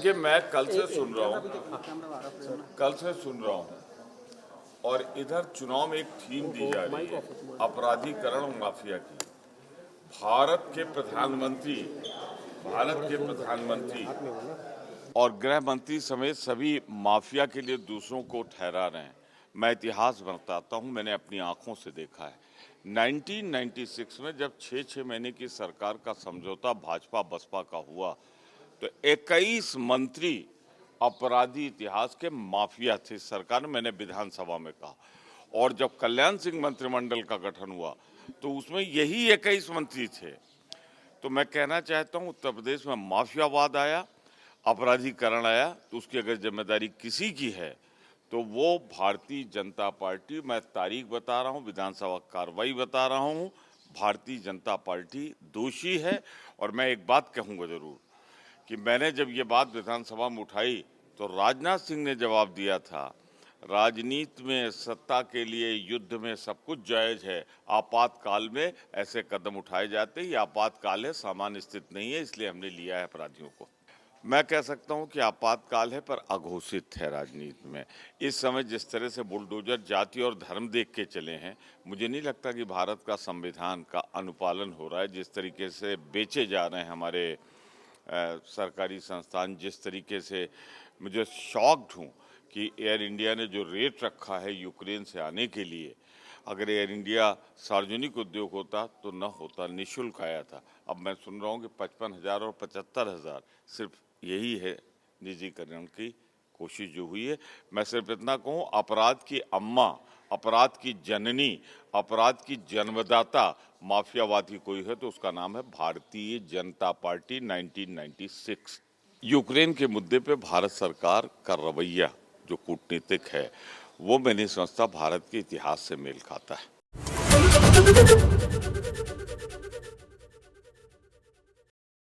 देखिए, मैं कल से सुन रहा हूँ और इधर चुनाव में एक थीम दी जा रही है, अपराधीकरण माफिया की। भारत के प्रधानमंत्री और गृह मंत्री समेत सभी माफिया के लिए दूसरों को ठहरा रहे हैं। मैं इतिहास बताता हूं, मैंने अपनी आंखों से देखा है। 1996 में जब 6 महीने की सरकार का समझौता भाजपा बसपा का हुआ तो 21 मंत्री अपराधी इतिहास के माफिया थे सरकार ने, मैंने विधानसभा में कहा। और जब कल्याण सिंह मंत्रिमंडल का गठन हुआ तो उसमें यही 21 मंत्री थे। तो मैं कहना चाहता हूं, उत्तर प्रदेश में माफियावाद आया, अपराधीकरण आया, तो उसकी अगर जिम्मेदारी किसी की है तो वो भारतीय जनता पार्टी। मैं तारीख बता रहा हूं, विधानसभा कार्रवाई बता रहा हूं, भारतीय जनता पार्टी दोषी है। और मैं एक बात कहूंगा जरूर कि मैंने जब ये बात विधानसभा में उठाई तो राजनाथ सिंह ने जवाब दिया था, राजनीति में सत्ता के लिए युद्ध में सब कुछ जायज है, आपातकाल में ऐसे कदम उठाए जाते हैं। ये आपातकाल है, सामान्य स्थिति नहीं है, इसलिए हमने लिया है अपराधियों को। मैं कह सकता हूं कि आपातकाल है पर अघोषित है राजनीति में। इस समय जिस तरह से बुलडोजर जाति और धर्म देख के चले हैं, मुझे नहीं लगता कि भारत का संविधान का अनुपालन हो रहा है। जिस तरीके से बेचे जा रहे हैं हमारे सरकारी संस्थान, जिस तरीके से, मुझे शॉक्ड हूँ कि एयर इंडिया ने जो रेट रखा है यूक्रेन से आने के लिए, अगर एयर इंडिया सार्वजनिक उद्योग होता तो न होता, निःशुल्क आया था। अब मैं सुन रहा हूँ कि 55,000 और 75,000 सिर्फ यही है निजीकरण की कोशिश जो हुई है। मैं सिर्फ इतना कहूँ, अपराध की अम्मा, अपराध की जननी, अपराध की जन्मदाता माफियावादी कोई है तो उसका नाम है भारतीय जनता पार्टी 1996। यूक्रेन के मुद्दे पे भारत सरकार का रवैया जो कूटनीतिक है वो मैं नहीं समझता भारत के इतिहास से मेल खाता है।